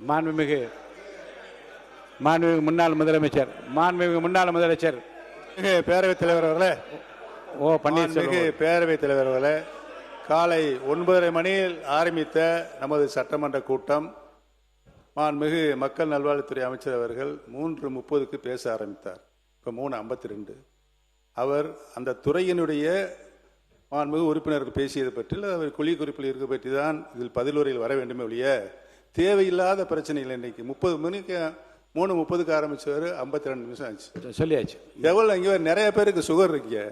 மாண்புமிகு முன்னாள் முதலமைச்சர் பேரவைத் தலைவர் அவர்களே, பேரவைத் தலைவர் அவர்களே, காலை 9:30 மணியில் ஆரம்பித்த நமது சட்டமன்ற கூட்டம் மாண்புமிகு மக்கள் நல்வாழ்வுத்துறை அமைச்சர் அவர்கள் 3:30க்கு பேச ஆரம்பித்தார். இப்போ 3:52. அவர் அந்த துறையினுடைய மாண்புமிகு உறுப்பினர்கள் பேசியது பற்றி அவர் குழி குறிப்பில் இருக்க பற்றி தான் இதில் பதிலுரையில் வர வேண்டுமே ஒழிய தேவையில்லாத பிரச்சனைகள். இன்னைக்கு 30 மணிக்கு 3:30க்கு ஆரம்பிச்சவர் 52 நிமிஷம் ஆச்சு. சொல்லியாச்சு. எவ்வளோ இங்கே நிறைய பேருக்கு சுகர் இருக்கீங்க,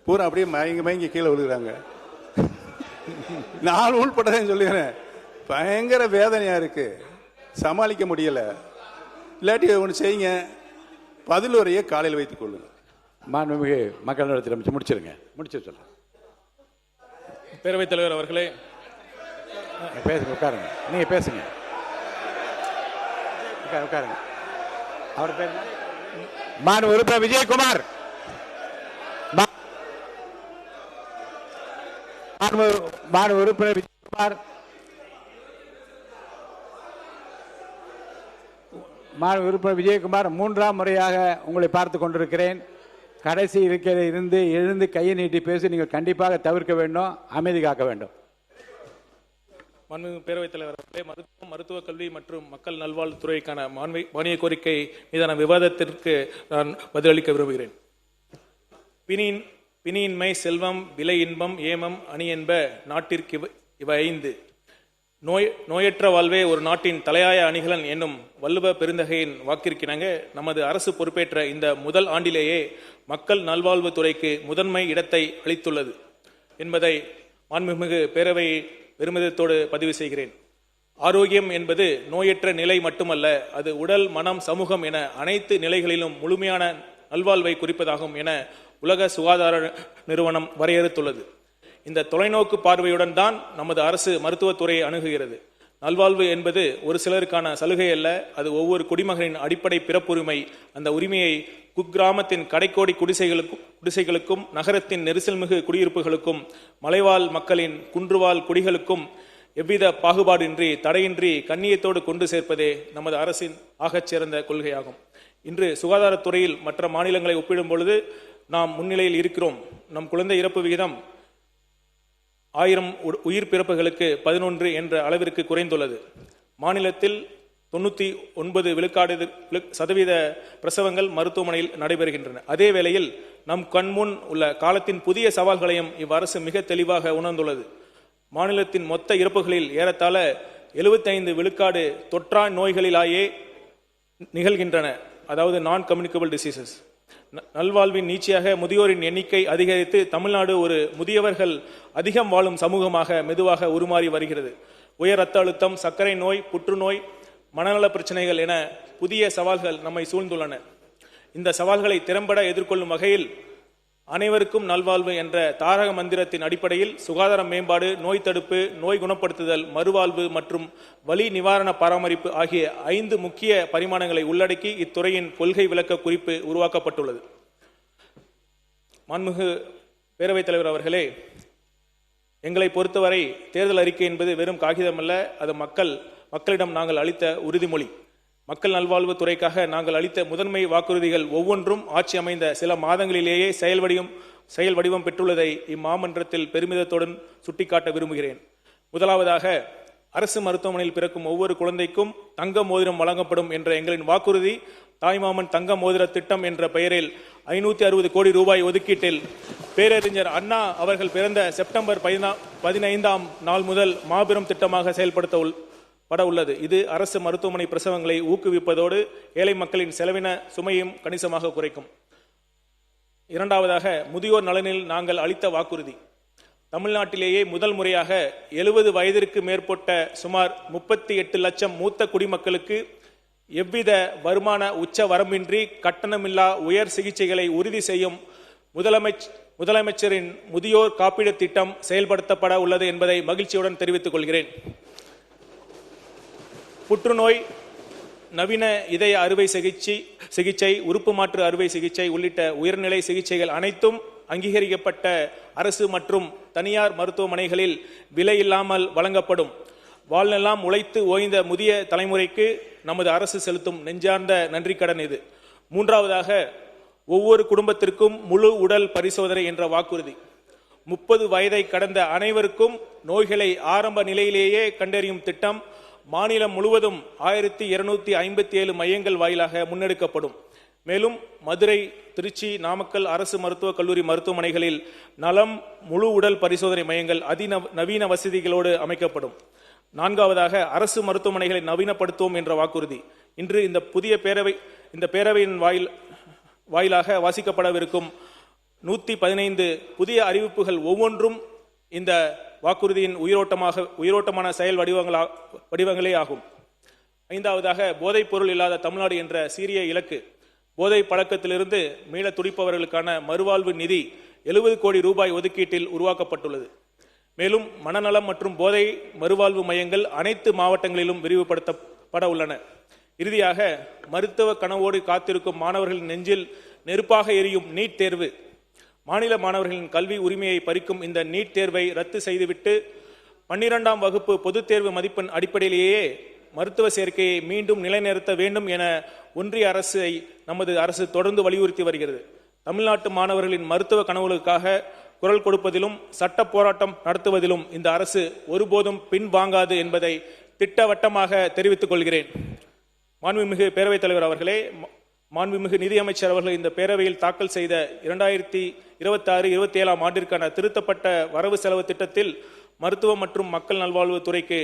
பூரா அப்படியே மயங்கி கீழே விழுகிறாங்க. நான் உள்பட்டதான் சொல்லுகிறேன், பயங்கர வேதனையா இருக்கு, சமாளிக்க முடியல. இல்லாட்டி ஒன்று செய்யுங்க, பதிலுரையை காலையில் வைத்துக் கொள்ளுங்க. மாண்புமிகு மக்கள் நலத்துறை அமைச்சர் முடிச்சு சொல்லுங்க. பேரவைத் தலைவர் அவர்களே, பேசுங்க, உட்காருங்க. நீங்க பேசுங்க, உட்காருங்க. அவர் பேர் மாண்பு உறுப்பினர் விஜயகுமார். மாண்பு உறுப்பினர் விஜயகுமார், மாண்பு உறுப்பினர் விஜயகுமார், 3ஆம் முறையாக உங்களை பார்த்து கொண்டிருக்கிறேன். கடைசி இருக்கையில் இருந்து எழுந்து கையை நீட்டி பேசி நீங்கள் கண்டிப்பாக தவிர்க்க வேண்டும், அமைதி காக்க வேண்டும். மாண்புமிகு பேரவைத் தலைவர் அவர்களே, மருத்துவ கல்வி மற்றும் மக்கள் நல்வாழ்வுத்துறைக்கான மானிய கோரிக்கை மீதான விவாதத்திற்கு நான் பதிலளிக்க விரும்புகிறேன். பிணியின்மை, செல்வம், விலை இன்பம், ஏமம், அணி என்ப நாட்டிற்கு இவை 5. நோயற்ற வாழ்வே ஒரு நாட்டின் தலையாய அணிகலன் என்னும் வள்ளுவ பெருந்தகையின் வாக்கிற்கிணங்க நமது அரசு பொறுப்பேற்ற இந்த முதல் ஆண்டிலேயே மக்கள் நல்வாழ்வுத்துறைக்கு முதன்மை இடத்தை அளித்துள்ளது என்பதை மாண்புமிகு பேரவை பெருமிதத்தோடு பதிவு செய்கிறேன். ஆரோக்கியம் என்பது நோயற்ற நிலை மட்டுமல்ல, அது உடல், மனம், சமூகம் என அனைத்து நிலைகளிலும் முழுமையான நல்வாழ்வை குறிப்பதாகும் என உலக சுகாதார நிறுவனம் வரையறுத்துள்ளது. இந்த தொலைநோக்கு பார்வையுடன் தான் நமது அரசு மருத்துவத்துறையை அணுகுகிறது. நல்வாழ்வு என்பது ஒரு சிலருக்கான சலுகை அல்ல, அது ஒவ்வொரு குடிமகனின் அடிப்படை பிறப்புரிமை. அந்த உரிமையை குக்கிராமத்தின் கடைக்கோடி குடிசைகளுக்கும், நகரத்தின் நெரிசல்மிகு குடியிருப்புகளுக்கும், மலைவாழ் மக்களின் குன்றுவாழ் குடிகளுக்கும் எவ்வித பாகுபாடின்றி தடையின்றி கண்ணியத்தோடு கொண்டு சேர்ப்பதே நமது அரசின் ஆகச்சிறந்த கொள்கையாகும். இன்று சுகாதாரத்துறையில் மற்ற மாநிலங்களை ஒப்பிடும் பொழுது நாம் முன்னிலையில் இருக்கிறோம். நம் குழந்தை இறப்பு விகிதம் 1000 உயிர் பிறப்புகளுக்கு 11 என்ற அளவிற்கு குறைந்துள்ளது. மாநிலத்தில் 99% பிரசவங்கள் மருத்துவமனையில் நடைபெறுகின்றன. அதே வேளையில் நம் கண்முன் உள்ள காலத்தின் புதிய சவால்களையும் இவ்வரசு மிக தெளிவாக உணர்ந்துள்ளது. மாநிலத்தின் மொத்த இறப்புகளில் ஏறத்தாழ 75% தொற்றா நோய்களிலாயே நிகழ்கின்றன, அதாவது நான் கம்யூனிகபிள் டிசீசஸ். நல்வாழ்வின் நீட்சியாக முதியோரின் எண்ணிக்கை அதிகரித்து தமிழ்நாடு ஒரு முதியவர்கள் அதிகம் வாழும் சமூகமாக மெதுவாக உருமாறி வருகிறது. உயர் ரத்த அழுத்தம், சர்க்கரை நோய், புற்றுநோய், மனநல பிரச்சனைகள் என புதிய சவால்கள் நம்மை சூழ்ந்துள்ளன. இந்த சவால்களை திறம்பட எதிர்கொள்ளும் வகையில் அனைவருக்கும் நல்வாழ்வு என்ற தாரக மந்திரத்தின் அடிப்படையில் சுகாதார மேம்பாடு, நோய் தடுப்பு, நோய் குணப்படுத்துதல், மறுவாழ்வு மற்றும் வலி நிவாரண பராமரிப்பு ஆகிய 5 முக்கிய பரிமாணங்களை உள்ளடக்கி இத்துறையின் கொள்கை விளக்க குறிப்பு உருவாக்கப்பட்டுள்ளது. மாண்புமிகு பேரவைத் தலைவர் அவர்களே, எங்களை பொறுத்தவரை தேர்தல் அறிக்கை என்பது வெறும் காகிதமல்ல, அது மக்களிடம் நாங்கள் அளித்த உறுதிமொழி. மக்கள் நல்வாழ்வு துறைக்காக நாங்கள் அளித்த முதன்மை வாக்குறுதிகள் ஒவ்வொன்றும் ஆட்சி அமைந்த சில மாதங்களிலேயே செயல் வடிவம் பெற்றுள்ளதை இம்மாமன்றத்தில் பெருமிதத்துடன் சுட்டிக்காட்ட விரும்புகிறேன். முதலாவதாக, அரசு மருத்துவமனையில் பிறக்கும் ஒவ்வொரு குழந்தைக்கும் தங்க மோதிரம் வழங்கப்படும் என்ற எங்களின் வாக்குறுதி தாய்மாமன் தங்க மோதிர திட்டம் என்ற பெயரில் 560 கோடி ரூபாய் ஒதுக்கீட்டில் பேரறிஞர் அண்ணா அவர்கள் பிறந்த செப்டம்பர் 15ஆம் நாள் முதல் மாபெரும் திட்டமாக செயல்படுத்தப்பட உள்ளது. இது அரசு மருத்துவமனை பிரசவங்களை ஊக்குவிப்பதோடு ஏழை மக்களின் செலவின சுமையும் கணிசமாக குறைக்கும். இரண்டாவதாக, முதியோர் நலனில் நாங்கள் அளித்த வாக்குறுதி. தமிழ்நாட்டிலேயே முதல் முறையாக 70 வயதிற்கு மேற்பட்ட சுமார் 38 லட்சம் மூத்த குடிமக்களுக்கு எவ்வித வருமான உச்ச வரம்பின்றி கட்டணமில்லா உயர் சிகிச்சைகளை உறுதி செய்யும் முதலமைச்சரின் முதியோர் காப்பீடு திட்டம் செயல்படுத்தப்பட உள்ளது என்பதை மகிழ்ச்சியுடன் தெரிவித்துக் கொள்கிறேன். புற்றுநோய், நவீன இதய அறுவை சிகிச்சை, உறுப்பு மாற்று அறுவை சிகிச்சை உள்ளிட்ட உயர்நிலை சிகிச்சைகள் அனைத்தும் அங்கீகரிக்கப்பட்ட அரசு மற்றும் தனியார் மருத்துவமனைகளில் விலை இல்லாமல் வழங்கப்படும். வாழ்நெல்லாம் உழைத்து ஓய்ந்த முதிய தலைமுறைக்கு நமது அரசு செலுத்தும் நெஞ்சார்ந்த நன்றி கடன் இது. மூன்றாவதாக, ஒவ்வொரு குடும்பத்திற்கும் முழு உடல் பரிசோதனை என்ற வாக்குறுதி. 30 வயதை கடந்த அனைவருக்கும் நோய்களை ஆரம்ப நிலையிலேயே கண்டறியும் திட்டம் மாநிலம் முழுவதும் 1257 மையங்கள் வாயிலாக முன்னெடுக்கப்படும். மேலும் மதுரை, திருச்சி, நாமக்கல் அரசு மருத்துவக் கல்லூரி மருத்துவமனைகளில் நலம் முழு உடல் பரிசோதனை மையங்கள் அதிநவீன வசதிகளோடு அமைக்கப்படும். நான்காவதாக, அரசு மருத்துவமனைகளை நவீனப்படுத்துவோம் என்ற வாக்குறுதி. இன்று இந்த பேரவையின் வாயிலாக வாசிக்கப்படவிருக்கும் 115 புதிய அறிவிப்புகள் ஒவ்வொன்றும் இந்த வாக்குறுதியின் உயிரோட்டமான செயல் வடிவங்களே ஆகும். ஐந்தாவதாக, போதைப் பொருள் இல்லாத தமிழ்நாடு என்ற சீரிய இலக்கு. போதை பழக்கத்திலிருந்து மீள துடிப்பவர்களுக்கான மறுவாழ்வு நிதி 70 கோடி ரூபாய் ஒதுக்கீட்டில் உருவாக்கப்பட்டுள்ளது. மேலும் மனநலம் மற்றும் போதை மறுவாழ்வு மையங்கள் அனைத்து மாவட்டங்களிலும் விரிவுபடுத்தப்பட உள்ளன. இறுதியாக, மருத்துவ கனவோடு காத்திருக்கும் மாணவர்களின் நெஞ்சில் நெருப்பாக எரியும் நீட் தேர்வு. மாநில மாணவர்களின் கல்வி உரிமையை பறிக்கும் இந்த நீட் தேர்வை ரத்து செய்துவிட்டு 12ஆம் வகுப்பு பொதுத் தேர்வு மதிப்பெண் அடிப்படையிலேயே மருத்துவ சேர்க்கையை மீண்டும் நிலைநிறுத்த வேண்டும் என ஒன்றிய அரசை நமது அரசு தொடர்ந்து வலியுறுத்தி வருகிறது. தமிழ்நாட்டு மாணவர்களின் மருத்துவ கனவுகளுக்காக குரல் கொடுப்பதிலும் சட்ட போராட்டம் நடத்துவதிலும் இந்த அரசு ஒருபோதும் பின்வாங்காது என்பதை திட்டவட்டமாக தெரிவித்துக் கொள்கிறேன். மாண்புமிகு பேரவைத் தலைவர் அவர்களே, மாண்புமிகு நிதியமைச்சர் அவர்கள் இந்த பேரவையில் தாக்கல் செய்த 2026-27 ஆண்டிற்கான திருத்தப்பட்ட வரவு செலவு திட்டத்தில் மருத்துவம் மற்றும் மக்கள் நல்வாழ்வு துறைக்கு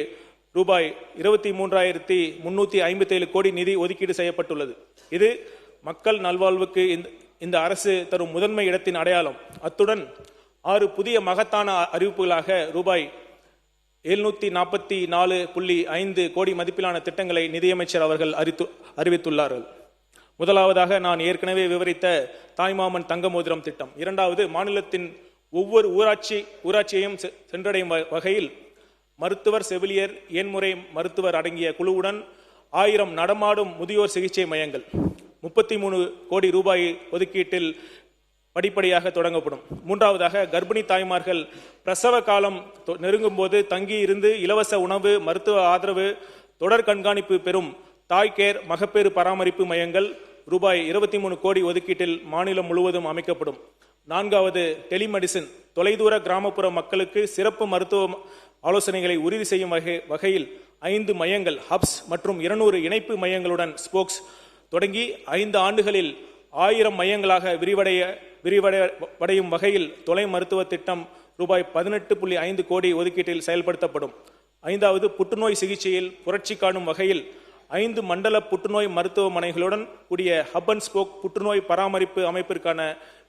ரூபாய் 23,357 கோடி நிதி ஒதுக்கீடு செய்யப்பட்டுள்ளது. இது மக்கள் நல்வாழ்வுக்கு இந்த அரசு தரும் முதன்மை இடத்தின் அடையாளம். அத்துடன் 6 புதிய மகத்தான அறிவிப்புகளாக ரூபாய் 744.5 கோடி மதிப்பிலான திட்டங்களை நிதியமைச்சர் அவர்கள் அறிவித்துள்ளார்கள். முதலாவதாக, நான் ஏற்கனவே விவரித்த தாய்மாமன் தங்க மோதிரம் திட்டம். இரண்டாவது, மாநிலத்தின் ஒவ்வொரு ஊராட்சியையும் சென்றடையும் வகையில் மருத்துவர், செவிலியர், எண்முறை மருத்துவர் அடங்கிய குழுவுடன் 1000 நடமாடும் முதியோர் சிகிச்சை மையங்கள் 33 கோடி ரூபாய் ஒதுக்கீட்டில் படிப்படியாக தொடங்கப்படும். மூன்றாவதாக, கர்ப்பிணி தாய்மார்கள் பிரசவ காலம் நெருங்கும் போது தங்கி இருந்து இலவச உணவு, மருத்துவ ஆதரவு, தொடர் கண்காணிப்பு பெறும் தாய் கேர் மகப்பேறு பராமரிப்பு மையங்கள் ரூபாய் 23 கோடி ஒதுக்கீட்டில் மாநிலம் முழுவதும் அமைக்கப்படும். நான்காவது, டெலிமெடிசின், தொலைதூர கிராமப்புற மக்களுக்கு சிறப்பு மருத்துவ ஆலோசனைகளை உறுதி செய்யும் வகையில் 5 மையங்கள், ஹப்ஸ் மற்றும் 200 இணைப்பு மையங்களுடன் ஸ்போக்ஸ் தொடங்கி 5 ஆண்டுகளில் 1000 மையங்களாக விரிவடையும் வகையில் தொலை மருத்துவ திட்டம் ரூபாய் 18.5 கோடி ஒதுக்கீட்டில் செயல்படுத்தப்படும். ஐந்தாவது, புற்றுநோய் சிகிச்சையில் புரட்சி காணும் வகையில் 5 மண்டல புற்றுநோய் மருத்துவமனைகளுடன் கூடிய ஹப் அண்ட் ஸ்போக் புற்றுநோய் பராமரிப்பு அமைப்பிற்கான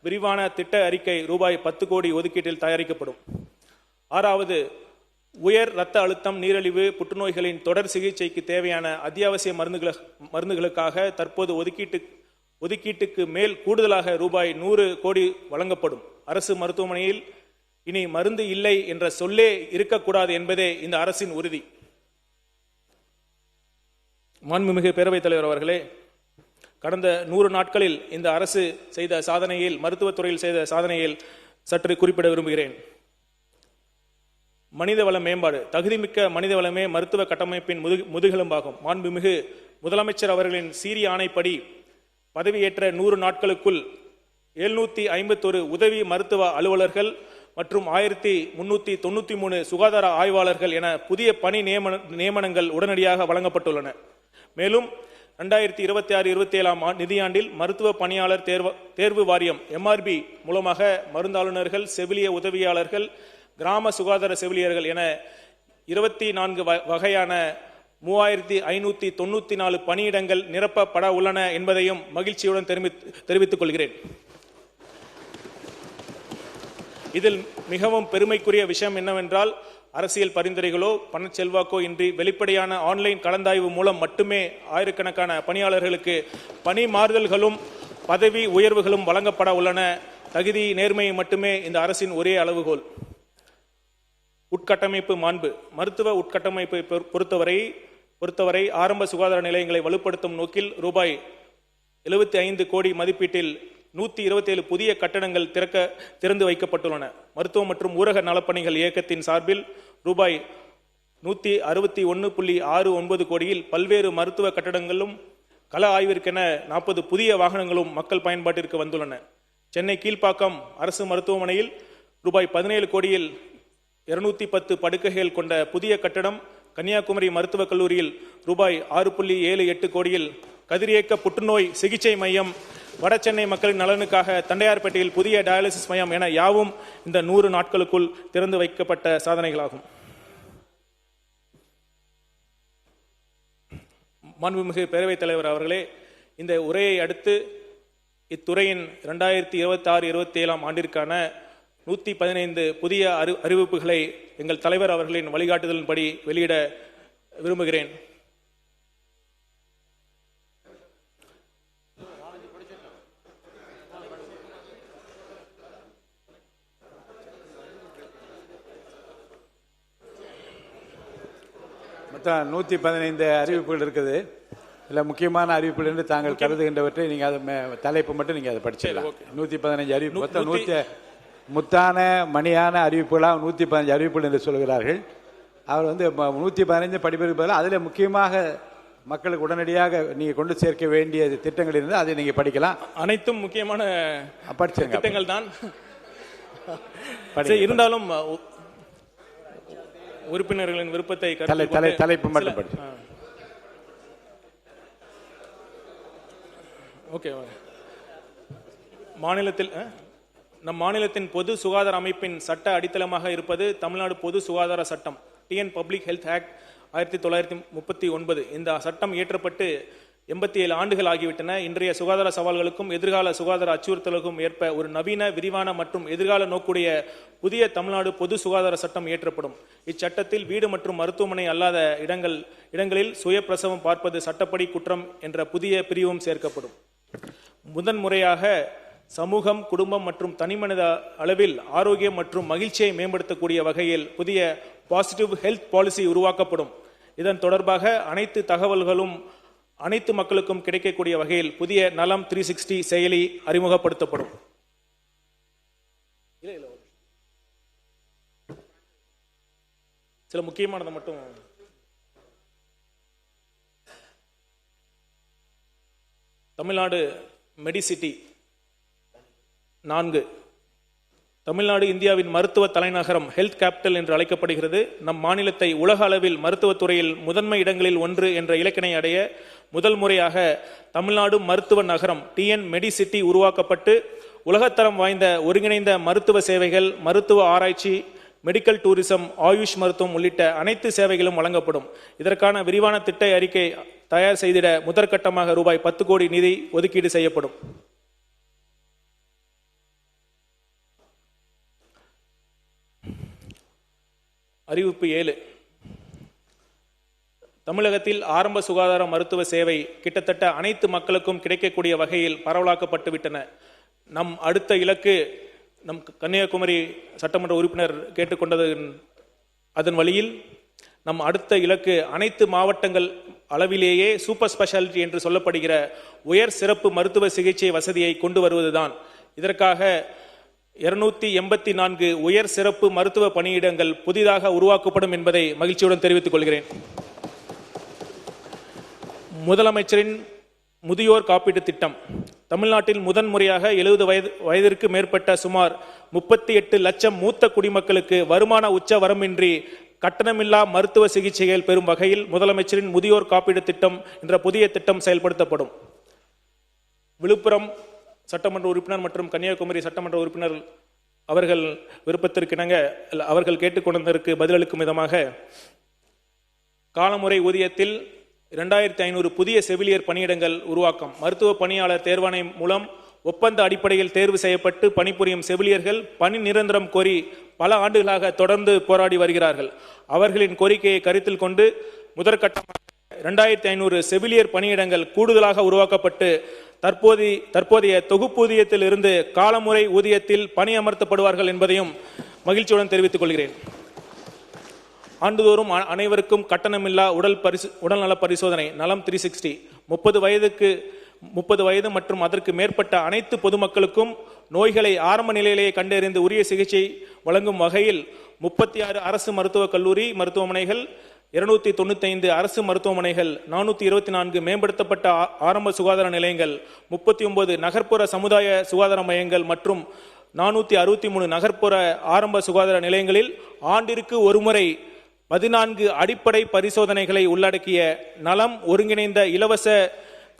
விரிவான திட்ட அறிக்கை ரூபாய் 10 கோடி ஒதுக்கீட்டில் தயாரிக்கப்படும். ஆறாவது, உயர் இரத்த அழுத்தம், நீரிழிவு, புற்றுநோய்களின் தொடர் சிகிச்சைக்கு தேவையான அத்தியாவசிய மருந்துகளுக்காக தற்போது ஒதுக்கீட்டுக்கு மேல் கூடுதலாக ரூபாய் 100 கோடி வழங்கப்படும். அரசு மருத்துவமனையில் இனி மருந்து இல்லை என்ற சொல்லே இருக்கக்கூடாது என்பதே இந்த அரசின் உறுதி. மாண்புமிகு பேரவைத் தலைவர் அவர்களே, கடந்த 100 நாட்களில் இந்த அரசு செய்த சாதனையில், மருத்துவத்துறையில் செய்த சாதனையில் சற்று குறிப்பிட விரும்புகிறேன். மனிதவள மேம்பாடு. தகுதிமிக்க மனிதவளமே மருத்துவ கட்டமைப்பின் முதுகெலும்பாகும். மாண்புமிகு முதலமைச்சர் அவர்களின் சீரிய ஆணைப்படி பதவியேற்ற 100 நாட்களுக்குள் 751 உதவி மருத்துவ அலுவலர்கள் மற்றும் 1393 சுகாதார ஆய்வாளர்கள் என புதிய பணி நியமனங்கள் உடனடியாக வழங்கப்பட்டுள்ளன. மேலும் 2026-27 நிதியாண்டில் மருத்துவ பணியாளர் தேர்வு வாரியம் MRB மூலமாக மருந்தாளுநர்கள், செவிலிய உதவியாளர்கள், கிராம சுகாதார செவிலியர்கள் என 24 வகையான 3594 பணியிடங்கள் நிரப்பப்பட உள்ளன என்பதையும் மகிழ்ச்சியுடன் தெரிவித்துக் கொள்கிறேன். இதில் மிகவும் பெருமைக்குரிய விஷயம் என்னவென்றால், அரசியல் பரிந்துரைகளோ பணச்செல்வாக்கோ இன்றி வெளிப்படையான ஆன்லைன் கலந்தாய்வு மூலம் மட்டுமே ஆயிரக்கணக்கான பணியாளர்களுக்கு பணி மாறுதல்களும் பதவி உயர்வுகளும் வழங்கப்பட உள்ளன. தகுதி, நேர்மையை மட்டுமே இந்த அரசின் ஒரே அளவுகோல். உட்கட்டமைப்பு மாண்பு. மருத்துவ உட்கட்டமைப்பை பொறுத்தவரை ஆரம்ப சுகாதார நிலையங்களை வலுப்படுத்தும் நோக்கில் ரூபாய் 75 கோடி மதிப்பீட்டில் 127 புதிய கட்டடங்கள் திறந்து வைக்கப்பட்டுள்ளன. மருத்துவ மற்றும் ஊரக நலப்பணிகள் இயக்கத்தின் சார்பில் ரூபாய் 161.69 கோடியில் பல்வேறு மருத்துவ கட்டடங்களும் கள ஆய்விற்கென 40 புதிய வாகனங்களும் மக்கள் பயன்பாட்டிற்கு வந்துள்ளன. சென்னை கீழ்ப்பாக்கம் அரசு மருத்துவமனையில் ரூபாய் 17 கோடியில் 210 படுக்கைகள் கொண்ட புதிய கட்டடம், கன்னியாகுமரி மருத்துவக் கல்லூரியில் ரூபாய் 6.78 கோடியில் கதிரியக்க புற்றுநோய் சிகிச்சை மையம், வட சென்னை மக்களின் நலனுக்காக தண்டையார்பேட்டையில் புதிய டயாலிசிஸ் மையம் என யாவும் இந்த 100 நாட்களுக்குள் திறந்து வைக்கப்பட்ட சாதனைகளாகும். மாண்புமிகு பேரவைத் தலைவர் அவர்களே, இந்த உரையை அடுத்து இத்துறையின் 2026-27 ஆண்டிற்கான 115 புதிய அறிவிப்புகளை எங்கள் தலைவர் அவர்களின் வழிகாட்டுதலின்படி வெளியிட விரும்புகிறேன். மொத்தம் 115 அறிவிப்புகள் இருக்குது. இல்லை முக்கியமான அறிவிப்புகள் என்று தாங்கள் கருதுகின்றவற்றை நீங்கள் அதை தலைப்பு மட்டும் நீங்கள் அதை படிச்சிடலாம். 115 அறிவிப்பு, மொத்தம் முத்தான மணியான அறிவிப்புகளாக 115 அறிவிப்புகள் என்று சொல்கிறார்கள். அவர் 115 படிப்பதற்கு பதிலாக அதில் முக்கியமாக மக்களுக்கு உடனடியாக நீங்கள் கொண்டு சேர்க்க வேண்டிய திட்டங்கள் இருந்தால் அதை நீங்கள் படிக்கலாம். அனைத்தும் முக்கியமான திட்டங்கள் தான். இருந்தாலும் உறுப்பினர்களின் விருப்பத்தை தலைப்பு மட்டும் படி. ஓகே. நம் மாநிலத்தின் பொது சுகாதார அமைப்பின் சட்ட அடித்தளமாக இருப்பது தமிழ்நாடு பொது சுகாதார சட்டம், டிஎன் பப்ளிக் ஹெல்த் ஆக்ட் 1939. இந்த சட்டம் இயற்றப்பட்டு 87 ஆண்டுகள் ஆகிவிட்டன. இன்றைய சுகாதார சவால்களுக்கும் எதிர்கால சுகாதார அச்சுறுத்தலுக்கும் ஏற்ப ஒரு நவீன, விரிவான மற்றும் எதிர்கால நோக்குடைய புதிய தமிழ்நாடு பொது சுகாதார சட்டம் இயற்றப்படும். இச்சட்டத்தில் வீடு மற்றும் மருத்துவமனை அல்லாத இடங்களில் சுய பிரசவம் பார்ப்பது சட்டப்படி குற்றம் என்ற புதிய பிரிவும் சேர்க்கப்படும். முதன்முறையாக சமூகம், குடும்பம் மற்றும் தனிமனித அளவில் ஆரோக்கியம் மற்றும் மகிழ்ச்சியை மேம்படுத்தக்கூடிய வகையில் புதிய பாசிட்டிவ் ஹெல்த் பாலிசி உருவாக்கப்படும். இதன் தொடர்பாக அனைத்து தகவல்களும் அனைத்து மக்களுக்கும் கிடைக்கக்கூடிய வகையில் புதிய நலம் 360 செயலி அறிமுகப்படுத்தப்படும். சில முக்கியமானது மட்டும். தமிழ்நாடு மெடிசிட்டி 4. தமிழ்நாடு இந்தியாவின் மருத்துவ தலைநகரம், ஹெல்த் கேபிட்டல் என்று அழைக்கப்படுகிறது. நம் மாநிலத்தை உலக அளவில் மருத்துவத்துறையில் முதன்மை இடங்களில் ஒன்று என்ற இலக்கினை அடைய முதல் முறையாக தமிழ்நாடு மருத்துவ நகரம் டிஎன் மெடிசிட்டி உருவாக்கப்பட்டு உலகத்தரம் வாய்ந்த ஒருங்கிணைந்த மருத்துவ சேவைகள், மருத்துவ ஆராய்ச்சி, மெடிக்கல் டூரிசம், ஆயுஷ் மருத்துவம் உள்ளிட்ட அனைத்து சேவைகளும் வழங்கப்படும். இதற்கான விரிவான திட்ட அறிக்கை தயார் செய்திட முதற்கட்டமாக ரூபாய் 10 கோடி நிதி ஒதுக்கீடு செய்யப்படும். அறிவிப்பு 7. தமிழகத்தில் ஆரம்ப சுகாதார மருத்துவ சேவை கிட்டத்தட்ட அனைத்து மக்களுக்கும் கிடைக்கக்கூடிய வகையில் பரவலாக்கப்பட்டுவிட்டன. நம் அடுத்த இலக்கு, நம் கன்னியாகுமரி சட்டமன்ற உறுப்பினர் கேட்டுக்கொண்டது, அதன் வழியில் நம் அடுத்த இலக்கு அனைத்து மாவட்டங்கள் அளவிலேயே சூப்பர் ஸ்பெஷாலிட்டி என்று சொல்லப்படுகிற உயர் சிறப்பு மருத்துவ சிகிச்சை வசதியை கொண்டு வருவதுதான். இதற்காக 284 உயர் சிறப்பு மருத்துவ பணியிடங்கள் புதிதாக உருவாக்கப்படும் என்பதை மகிழ்ச்சியுடன் தெரிவித்துக் கொள்கிறேன். முதலமைச்சரின் முதியோர் காப்பீட்டு திட்டம். தமிழ்நாட்டில் முதன்முறையாக 70 வயதிற்கு மேற்பட்ட சுமார் 38 லட்சம் மூத்த குடிமக்களுக்கு வருமான உச்ச வரம்பின்றி கட்டணமில்லா மருத்துவ சிகிச்சைகள் பெறும் வகையில் முதலமைச்சரின் முதியோர் காப்பீடு திட்டம் என்ற புதிய திட்டம் செயல்படுத்தப்படும். விழுப்புரம் சட்டமன்ற உறுப்பினர் மற்றும் கன்னியாகுமரி சட்டமன்ற உறுப்பினர் அவர்கள் விருப்பத்திற்கிணங்க அவர்கள் கேட்டுக்கொண்டதற்கு பதிலளிக்கும் விதமாக காலமுறை ஊதியத்தில் 2500 புதிய செவிலியர் பணியிடங்கள் உருவாக்கம். மருத்துவ பணியாளர் தேர்வாணையம் மூலம் ஒப்பந்த அடிப்படையில் தேர்வு செய்யப்பட்டு பணிபுரியும் செவிலியர்கள் பணி நிரந்தரம் கோரி பல ஆண்டுகளாக தொடர்ந்து போராடி வருகிறார்கள். அவர்களின் கோரிக்கையை கருத்தில் கொண்டு முதற்கட்டமாக 2500 செவிலியர் பணியிடங்கள் கூடுதலாக உருவாக்கப்பட்டு தற்போதைய தொகுப்பூதியத்தில் இருந்து காலமுறை ஊதியத்தில் பணியமர்த்தப்படுவார்கள் என்பதையும் மகிழ்ச்சியுடன் தெரிவித்துக் கொள்கிறேன். ஆண்டுதோறும் அனைவருக்கும் கட்டணமில்லா உடல்நல பரிசோதனை நலம் 360 30 வயது மற்றும் அதற்கு மேற்பட்ட அனைத்து பொதுமக்களுக்கும் நோய்களை ஆரம்ப நிலையிலேயே கண்டறிந்து உரிய சிகிச்சை வழங்கும் வகையில் 36 அரசு மருத்துவக் கல்லூரி மருத்துவமனைகள் 295 அரசு மருத்துவமனைகள், 424 மேம்படுத்தப்பட்ட ஆரம்ப சுகாதார நிலையங்கள், 39 நகர்ப்புற சமுதாய சுகாதார மையங்கள் மற்றும் 463 நகர்ப்புற ஆரம்ப சுகாதார நிலையங்களில் ஆண்டிற்கு ஒருமுறை 14 அடிப்படை பரிசோதனைகளை உள்ளடக்கிய நலம் ஒருங்கிணைந்த இலவச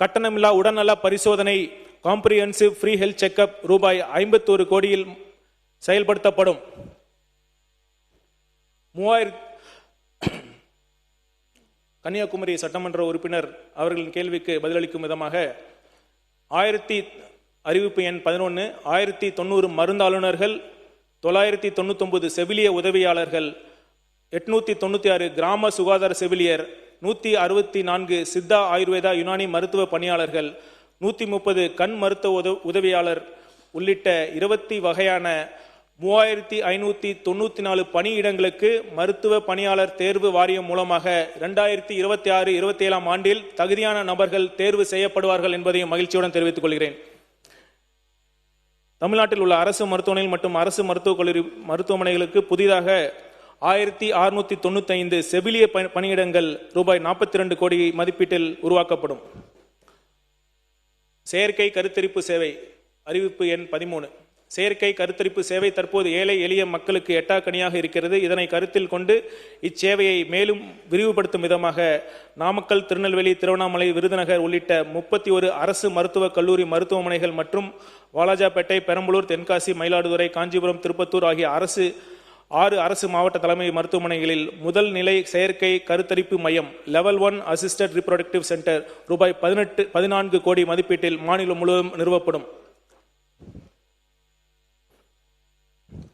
கட்டணமில்லா உடல்நல பரிசோதனை காம்ப்ரிஹென்சிவ் ஃப்ரீ ஹெல்த் செக்அப் ரூபாய் 51 கோடியில் செயல்படுத்தப்படும். கன்னியாகுமரி சட்டமன்ற உறுப்பினர் அவர்களின் கேள்விக்கு பதிலளிக்கும் விதமாக அறிவிப்பு எண் 11 1090 மருந்தாளுநர்கள், 999 செவிலிய உதவியாளர்கள், 896 கிராம சுகாதார செவிலியர், 164 சித்தா ஆயுர்வேதா யுனானி மருத்துவ பணியாளர்கள், 130 கண் மருத்துவ உதவியாளர் உள்ளிட்ட 20 வகையான 3594 பணியிடங்களுக்கு மருத்துவ பணியாளர் தேர்வு வாரியம் மூலமாக 2026-27 ஆண்டில் தகுதியான நபர்கள் தேர்வு செய்யப்படுவார்கள் என்பதையும் மகிழ்ச்சியுடன் தெரிவித்துக் கொள்கிறேன். தமிழ்நாட்டில் உள்ள அரசு மருத்துவமனைகள் மற்றும் அரசு மருத்துவமனைகளுக்கு புதிதாக 1695 செவிலிய பணியிடங்கள் ரூபாய் 42 கோடி மதிப்பீட்டில் உருவாக்கப்படும். செயற்கை கருத்தரிப்பு சேவை அறிவிப்பு எண் 13. செயற்கை கருத்தரிப்பு சேவை தற்போது ஏழை எளிய மக்களுக்கு எட்டாக்கனியாக இருக்கிறது. இதனை கருத்தில் கொண்டு இச்சேவையை மேலும் விரிவுபடுத்தும் விதமாக நாமக்கல், திருநெல்வேலி, திருவண்ணாமலை, விருதுநகர் உள்ளிட்ட 31 அரசு மருத்துவக் கல்லூரி மருத்துவமனைகள் மற்றும் வாலாஜாபேட்டை, பெரம்பலூர், தென்காசி, மயிலாடுதுறை, காஞ்சிபுரம், திருப்பத்தூர் ஆகிய 6 அரசு மாவட்ட தலைமை மருத்துவமனைகளில் முதல் நிலை செயற்கை கருத்தரிப்பு மையம் லெவல் 1 அசிஸ்டட் ரிப்ரொடக்டிவ் சென்டர் ரூபாய் 14 கோடி மதிப்பீட்டில் மாநிலம் முழுவதும் நிறுவப்படும்.